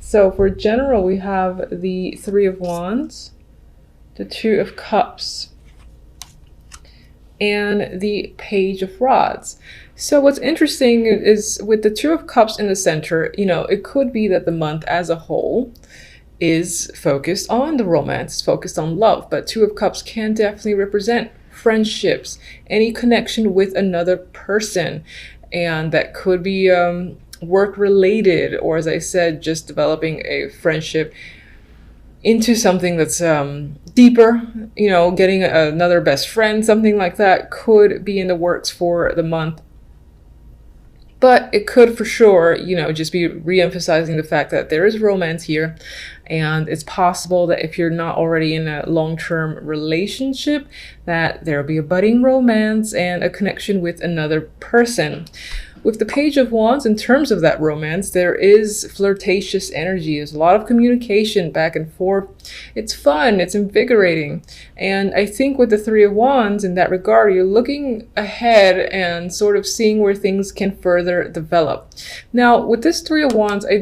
So for general, we have the Three of Wands, the Two of Cups, and the Page of Rods. So what's interesting is with the Two of Cups in the center, it could be that the month as a whole is focused on the romance, focused on love, but Two of Cups can definitely represent friendships, any connection with another person, and that could be work related, or as I said, just developing a friendship into something that's deeper, getting another best friend, something like that could be in the works for the month. But it could for sure, just be re-emphasizing the fact that there is romance here. And it's possible that if you're not already in a long-term relationship, that there'll be a budding romance and a connection with another person. With the Page of Wands, in terms of that romance, there is flirtatious energy. There's a lot of communication back and forth. It's fun, it's invigorating. And I think with the Three of Wands, in that regard, you're looking ahead and sort of seeing where things can further develop. Now, with this Three of Wands, I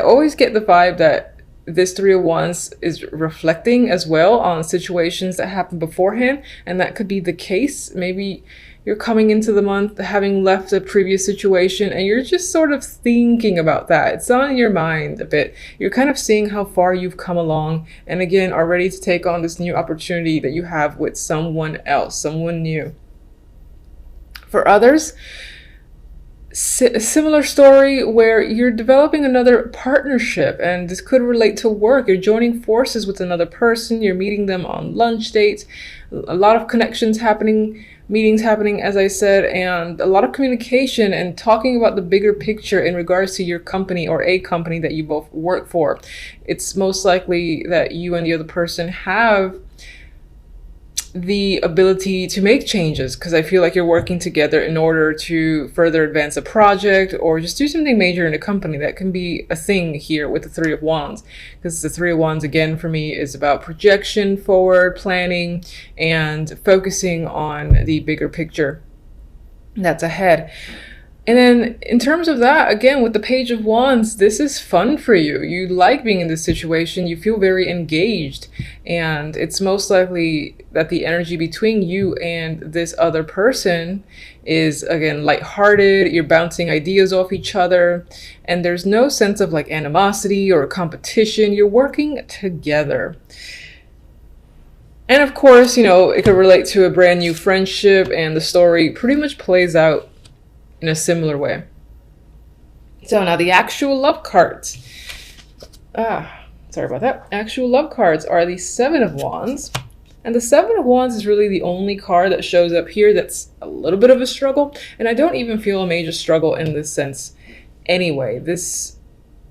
always get the vibe that this Three of Wands is reflecting as well on situations that happened beforehand. And that could be the case. Maybe you're coming into the month having left a previous situation and you're just sort of thinking about that. It's on your mind a bit. You're kind of seeing how far you've come along and again are ready to take on this new opportunity that you have with someone else, someone new. For others, a similar story where you're developing another partnership, and this could relate to work. You're joining forces with another person, you're meeting them on lunch dates, a lot of connections happening, meetings happening, as I said, and a lot of communication and talking about the bigger picture in regards to your company or a company that you both work for. It's most likely that you and the other person have the ability to make changes, because I feel like you're working together in order to further advance a project or just do something major in a company. That can be a thing here with the Three of Wands, because the Three of Wands again for me is about projection, forward planning, and focusing on the bigger picture that's ahead. And then in terms of that, again, with the Page of Wands, this is fun for you. You like being in this situation. You feel very engaged. And it's most likely that the energy between you and this other person is, again, lighthearted. You're bouncing ideas off each other. And there's no sense of like animosity or competition. You're working together. And of course, it could relate to a brand new friendship, and the story pretty much plays out in a similar way. So now the actual love cards. Sorry about that. Actual love cards are the Seven of Wands. And the Seven of Wands is really the only card that shows up here that's a little bit of a struggle. And I don't even feel a major struggle in this sense anyway. This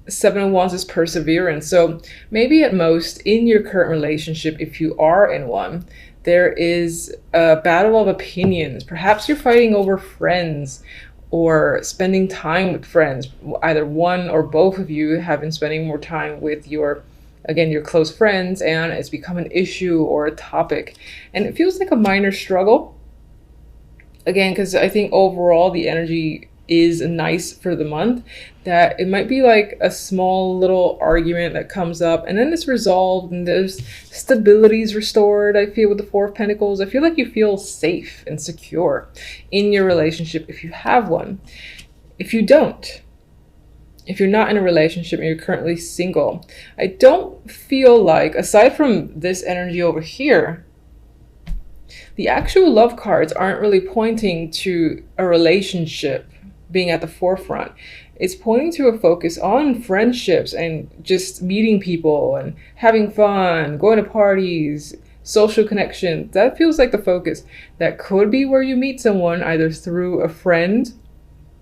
Seven of Wands is perseverance. So maybe at most in your current relationship, if you are in one, there is a battle of opinions. Perhaps you're fighting over friends, or spending time with friends. Either one or both of you have been spending more time with your close friends, and it's become an issue or a topic. And it feels like a minor struggle. Again, because I think overall the energy is nice for the month, that it might be like a small little argument that comes up and then it's resolved and there's stability is restored. I feel with the Four of Pentacles, I feel like you feel safe and secure in your relationship if you have one. If you don't, if you're not in a relationship and you're currently single, I don't feel like, aside from this energy over here, the actual love cards aren't really pointing to a relationship being at the forefront. It's pointing to a focus on friendships and just meeting people and having fun, going to parties, social connection. That feels like the focus. That could be where you meet someone, either through a friend,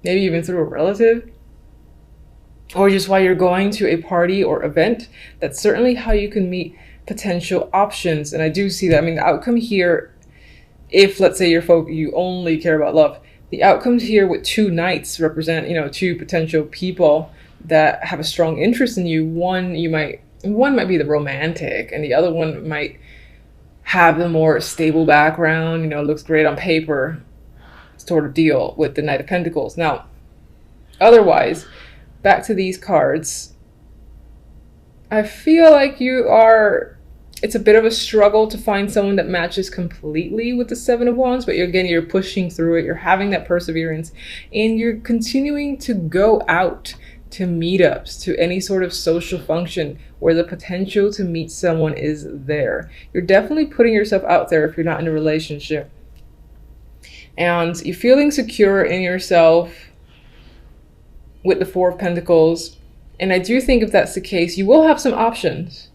maybe even through a relative, or just while you're going to a party or event. That's certainly how you can meet potential options. And I do see that. I mean, the outcome here, if let's say you only care about love, the outcomes here with two knights represent, two potential people that have a strong interest in you. One might be the romantic, and the other one might have the more stable background, looks great on paper sort of deal with the Knight of Pentacles. Now, otherwise, back to these cards, I feel like it's a bit of a struggle to find someone that matches completely with the Seven of Wands, but you're pushing through it, you're having that perseverance, and you're continuing to go out to meetups, to any sort of social function where the potential to meet someone is there. You're definitely putting yourself out there if you're not in a relationship. And you're feeling secure in yourself with the Four of Pentacles. And I do think if that's the case, you will have some options.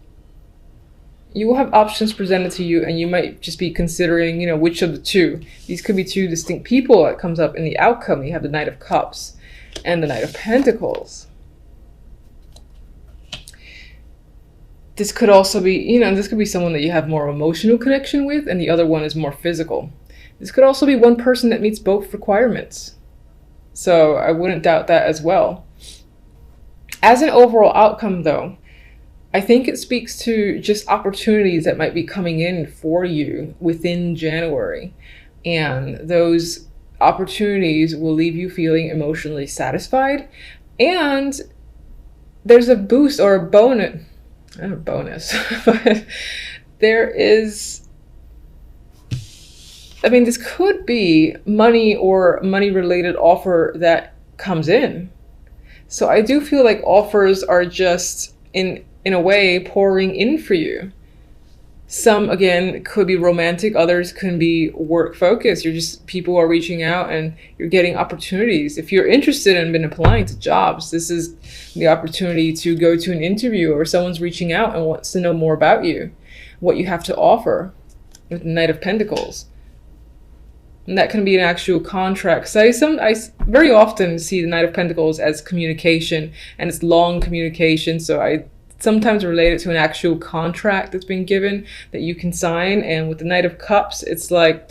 You will have options presented to you, and you might just be considering, you know, which of the two. These could be two distinct people that comes up in the outcome. You have the Knight of Cups and the Knight of Pentacles. This could also be, you know, this could be someone that you have more emotional connection with, and the other one is more physical. This could also be one person that meets both requirements. So I wouldn't doubt that as well. As an overall outcome, though, I think it speaks to just opportunities that might be coming in for you within January. And those opportunities will leave you feeling emotionally satisfied. And there's a boost or a bonus, not a bonus, but there is, I mean, this could be money or money related offer that comes in. So I do feel like offers are just in a way pouring in for you. Some, again, could be romantic, others can be work focused. People are reaching out and you're getting opportunities. If you're interested and been applying to jobs, this is the opportunity to go to an interview, or someone's reaching out and wants to know more about you, what you have to offer with the Knight of Pentacles. And that can be an actual contract. So I very often see the Knight of Pentacles as communication, and it's long communication. So I sometimes relate it to an actual contract that's been given that you can sign. And with the Knight of Cups, it's like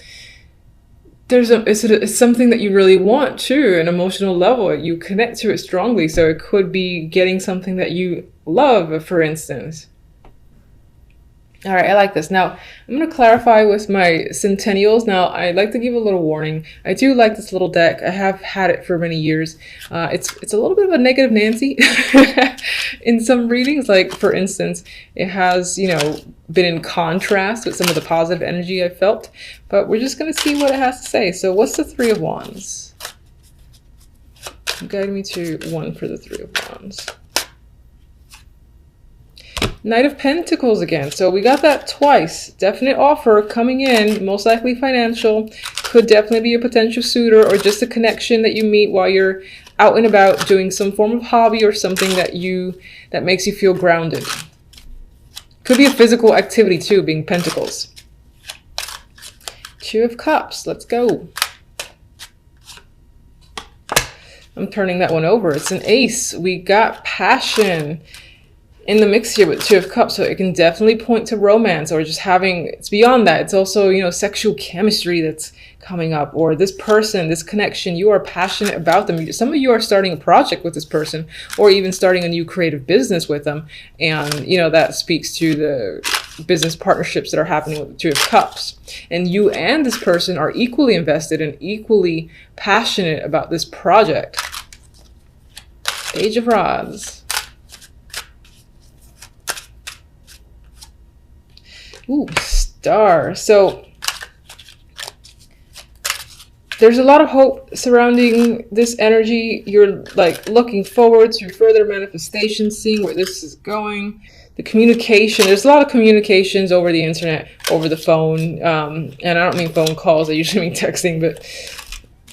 it's something that you really want too, an emotional level. You connect to it strongly. So it could be getting something that you love, for instance. All right, I like this. Now, I'm going to clarify with my centennials. Now, I'd like to give a little warning. I do like this little deck. I have had it for many years. It's a little bit of a negative Nancy in some readings. Like, for instance, it has, you know, been in contrast with some of the positive energy I felt. But we're just going to see what it has to say. So what's the Three of Wands? Guide me to one for the Three of Wands. Knight of Pentacles again. So we got that twice. Definite offer coming in, most likely financial. Could definitely be a potential suitor, or just a connection that you meet while you're out and about doing some form of hobby or something that makes you feel grounded. Could be a physical activity too, being Pentacles. Two of Cups. Let's go. I'm turning that one over. It's an ace. We got passion in the mix here with Two of Cups, so it can definitely point to romance, or just having, it's beyond that. It's also, you know, sexual chemistry that's coming up, or this person, this connection, you are passionate about them. Some of you are starting a project with this person, or even starting a new creative business with them, and, you know, that speaks to the business partnerships that are happening with the Two of Cups. And you and this person are equally invested and equally passionate about this project. Page of Rods. Ooh, Star. So there's a lot of hope surrounding this energy. You're like looking forward to further manifestations, seeing where this is going. The communication, there's a lot of communications over the internet, over the phone. And I don't mean phone calls, I usually mean texting, but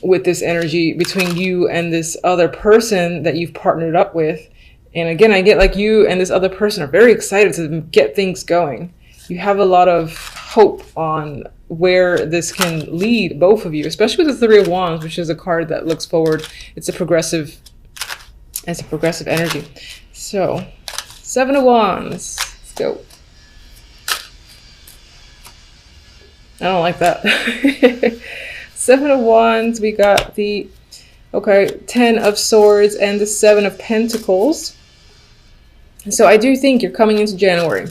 with this energy between you and this other person that you've partnered up with. And again, I get like you and this other person are very excited to get things going. You have a lot of hope on where this can lead both of you, especially with the Three of Wands, which is a card that looks forward. It's a progressive energy. So, Seven of Wands. Let's go. I don't like that. Seven of Wands. We got the, okay, 10 of Swords and the 7 of Pentacles. So I do think you're coming into January.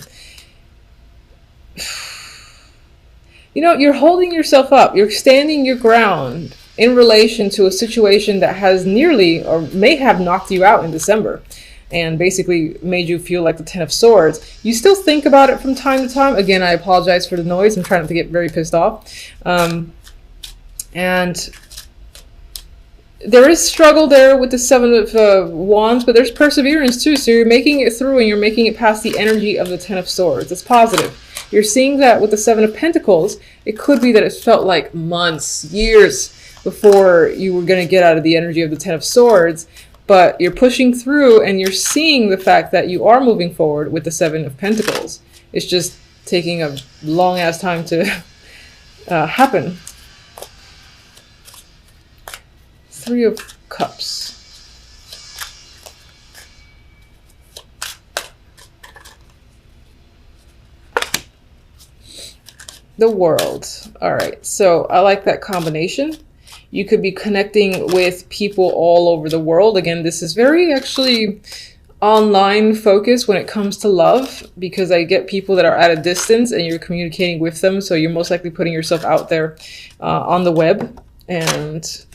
You know, you're holding yourself up. You're standing your ground in relation to a situation that has nearly or may have knocked you out in December and basically made you feel like the Ten of Swords. You still think about it from time to time. Again, I apologize for the noise. I'm trying not to get very pissed off. And there is struggle there with the Seven of Wands, but there's perseverance too. So you're making it through and you're making it past the energy of the Ten of Swords. It's positive. You're seeing that with the Seven of Pentacles. It could be that it felt like months, years before you were going to get out of the energy of the Ten of Swords, but you're pushing through and you're seeing the fact that you are moving forward with the Seven of Pentacles. It's just taking a long ass time to happen. Three of Cups. The World. All right, so I like that combination. You could be connecting with people all over the world. Again, this is very actually online focused when it comes to love, because I get people that are at a distance and you're communicating with them. So you're most likely putting yourself out there on the web. And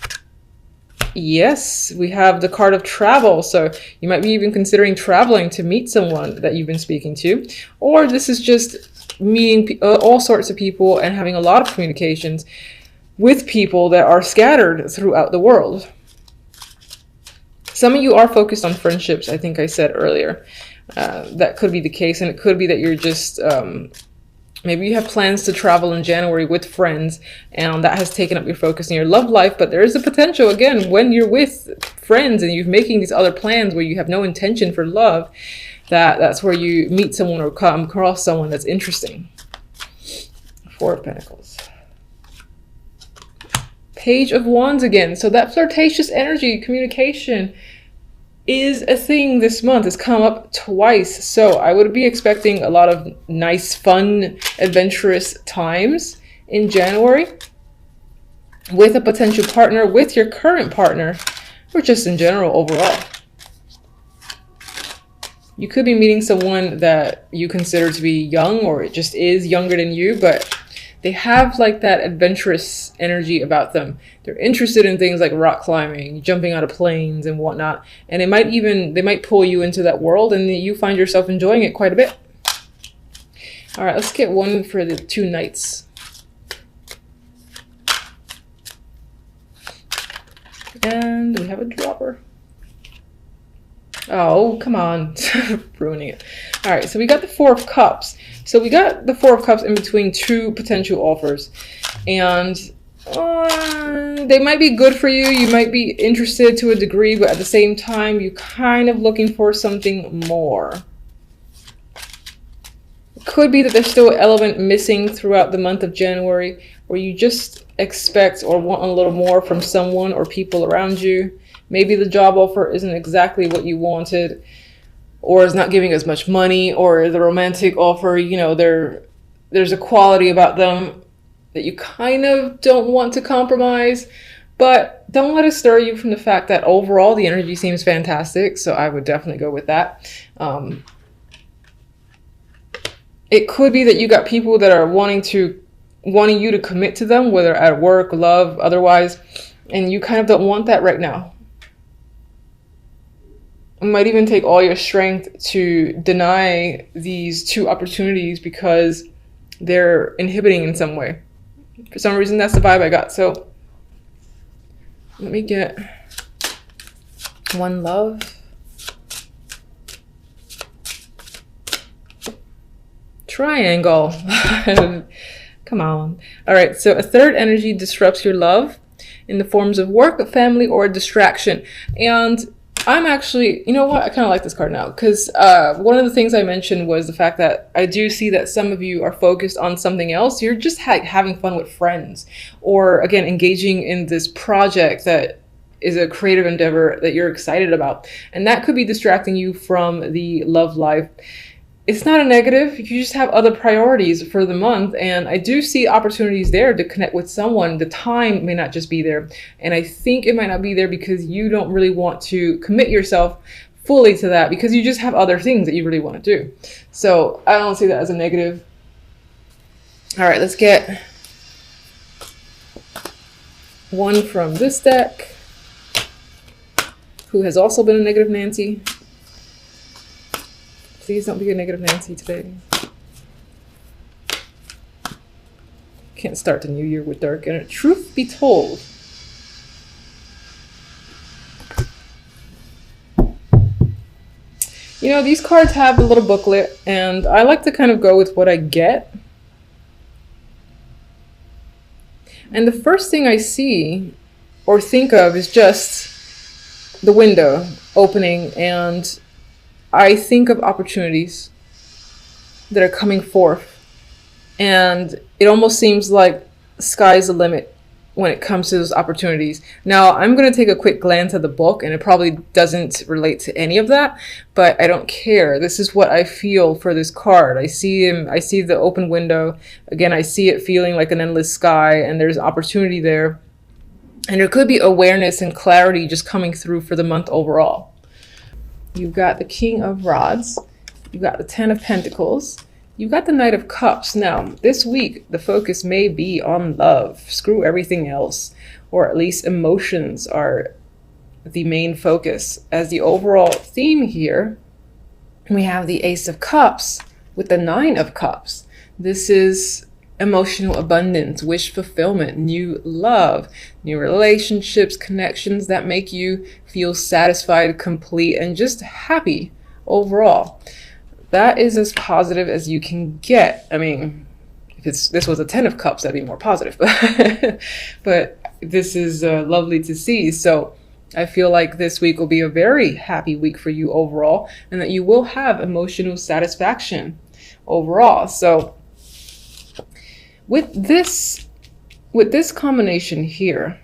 yes, we have the card of travel. So you might be even considering traveling to meet someone that you've been speaking to. Or this is just meeting all sorts of people and having a lot of communications with people that are scattered throughout the world. Some of you are focused on friendships, I think I said earlier. That could be the case, and it could be that you're just, maybe you have plans to travel in January with friends, and that has taken up your focus in your love life. But there is a potential, again, when you're with friends and you're making these other plans where you have no intention for love, that's where you meet someone or come across someone that's interesting. Four of Pentacles. Page of Wands again. So that flirtatious energy, communication, is a thing this month. It's come up twice. So I would be expecting a lot of nice, fun, adventurous times in January with a potential partner, with your current partner, or just in general overall. You could be meeting someone that you consider to be young, or it just is younger than you, but they have like that adventurous energy about them. They're interested in things like rock climbing, jumping out of planes and whatnot. And they might pull you into that world, and you find yourself enjoying it quite a bit. All right, let's get one for the two Knights. And we have a dropper. Oh, come on. Ruining it. All right, so we got the Four of Cups. So we got the Four of Cups in between two potential offers. And they might be good for you. You might be interested to a degree, but at the same time, you're kind of looking for something more. It could be that there's still an element missing throughout the month of January, where you just expect or want a little more from someone or people around you. Maybe the job offer isn't exactly what you wanted, or is not giving as much money, or the romantic offer, you know, there's a quality about them that you kind of don't want to compromise. But don't let it stir you from the fact that overall the energy seems fantastic. So I would definitely go with that. It could be that you got people that are wanting you to commit to them, whether at work, love, otherwise, and you kind of don't want that right now. It might even take all your strength to deny these two opportunities because they're inhibiting in some way. For some reason, that's the vibe I got. So let me get one love. Triangle. Come on. All right, so a third energy disrupts your love in the forms of work, family, or distraction. And I'm actually, you know what? I kind of like this card now, because one of the things I mentioned was the fact that I do see that some of you are focused on something else. You're just having fun with friends, or again, engaging in this project that is a creative endeavor that you're excited about. And that could be distracting you from the love life. It's not a negative. You just have other priorities for the month. And I do see opportunities there to connect with someone. The time may not just be there. And I think it might not be there because you don't really want to commit yourself fully to that, because you just have other things that you really want to do. So I don't see that as a negative. All right, let's get one from this deck, who has also been a negative Nancy. Please don't be a negative Nancy today. Can't start the new year with dark energy. Truth be told, you know, these cards have a little booklet, and I like to kind of go with what I get. And the first thing I see or think of is just the window opening, and I think of opportunities that are coming forth. And it almost seems like sky's the limit when it comes to those opportunities. Now, I'm going to take a quick glance at the book, and it probably doesn't relate to any of that, but I don't care. This is what I feel for this card. I see him, I see the open window. Again, I see it feeling like an endless sky, and there's opportunity there. And there could be awareness and clarity just coming through for the month overall. You've got the King of Rods. You've got the Ten of Pentacles. You've got the Knight of Cups. Now, this week, the focus may be on love. Screw everything else. Or at least emotions are the main focus. As the overall theme here, we have the Ace of Cups with the Nine of Cups. This is emotional abundance, wish fulfillment, new love, new relationships, connections that make you feel satisfied, complete, and just happy overall. That is as positive as you can get. I mean, if this was a 10 of Cups, that'd be more positive. But this is lovely to see. So I feel like this week will be a very happy week for you overall, and that you will have emotional satisfaction overall. So with this combination here,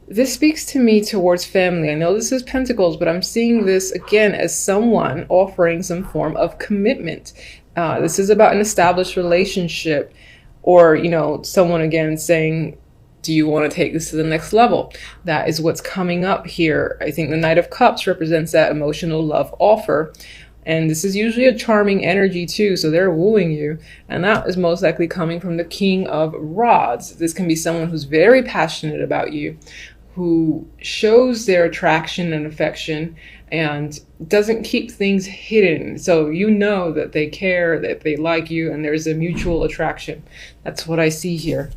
this speaks to me towards family. I know this is Pentacles, but I'm seeing this again as someone offering some form of commitment. This is about an established relationship, or, you know, someone again saying, do you want to take this to the next level? That is what's coming up here. I think the Knight of Cups represents that emotional love offer. And this is usually a charming energy too, so they're wooing you. And that is most likely coming from the King of Rods. This can be someone who's very passionate about you, who shows their attraction and affection and doesn't keep things hidden. So you know that they care, that they like you, and there's a mutual attraction. That's what I see here.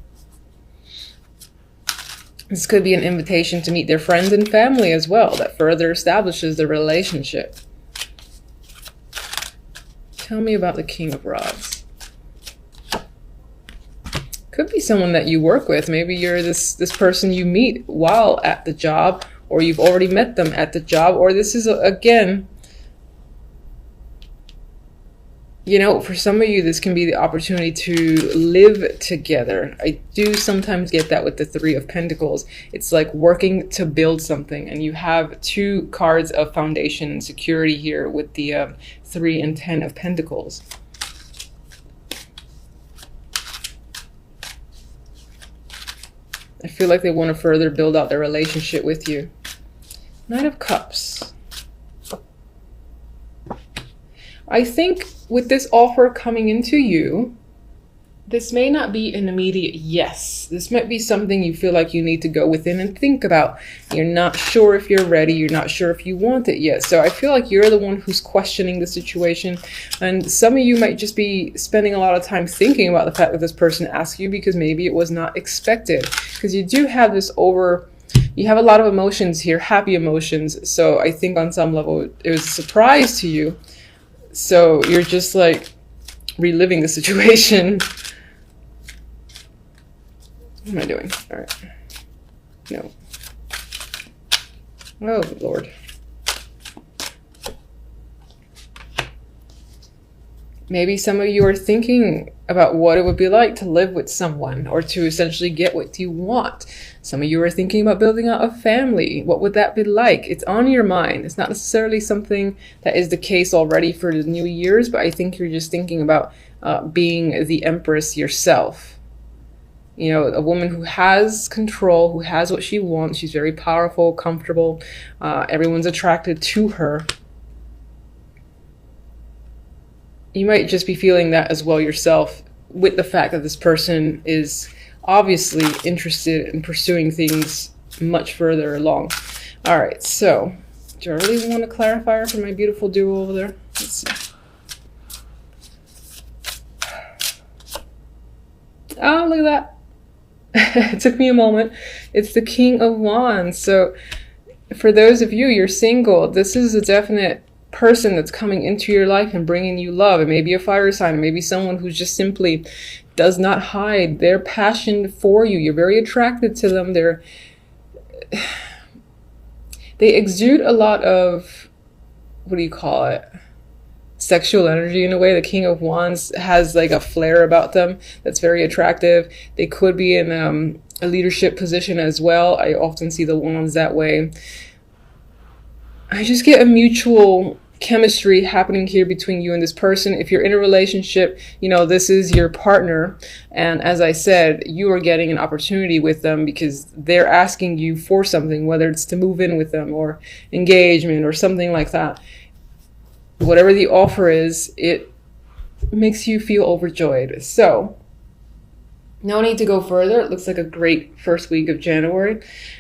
This could be an invitation to meet their friends and family as well, that further establishes the relationship. Tell me about the King of Rods. Could be someone that you work with. Maybe you're this person you meet while at the job, or you've already met them at the job, or this is, again, you know, for some of you, this can be the opportunity to live together. I do sometimes get that with the Three of Pentacles. It's like working to build something, and you have two cards of foundation and security here with the 3 and 10 of Pentacles. I feel like they want to further build out their relationship with you. Knight of Cups. I think with this offer coming into you, this may not be an immediate yes. This might be something you feel like you need to go within and think about. You're not sure if you're ready. You're not sure if you want it yet. So I feel like you're the one who's questioning the situation. And some of you might just be spending a lot of time thinking about the fact that this person asked you, because maybe it was not expected. Because you do have this you have a lot of emotions here, happy emotions. So I think on some level it was a surprise to you. So you're just like reliving the situation. What am I doing? All right. No. Oh, Lord. Maybe some of you are thinking about what it would be like to live with someone, or to essentially get what you want. Some of you are thinking about building out a family. What would that be like? It's on your mind. It's not necessarily something that is the case already for the New Year's, but I think you're just thinking about being the Empress yourself. You know, a woman who has control, who has what she wants. She's very powerful, comfortable. Everyone's attracted to her. You might just be feeling that as well yourself, with the fact that this person is obviously interested in pursuing things much further along. All right, so do I really want a clarifier for my beautiful duo over there? Let's see. Oh, look at that. It took me a moment. It's the King of Wands. So for those of you, you're single, this is a definite person that's coming into your life and bringing you love. It may be a fire sign, it may be someone who just simply does not hide their passion for you. You're very attracted to them. They exude a lot of, what do you call it? Sexual energy in a way. The King of Wands has like a flair about them that's very attractive. They could be in a leadership position as well. I often see the Wands that way. I just get a mutual chemistry happening here between you and this person. If you're in a relationship, you know, this is your partner. And as I said, you are getting an opportunity with them because they're asking you for something, whether it's to move in with them or engagement or something like that. Whatever the offer is, it makes you feel overjoyed. So no need to go further. It looks like a great first week of January.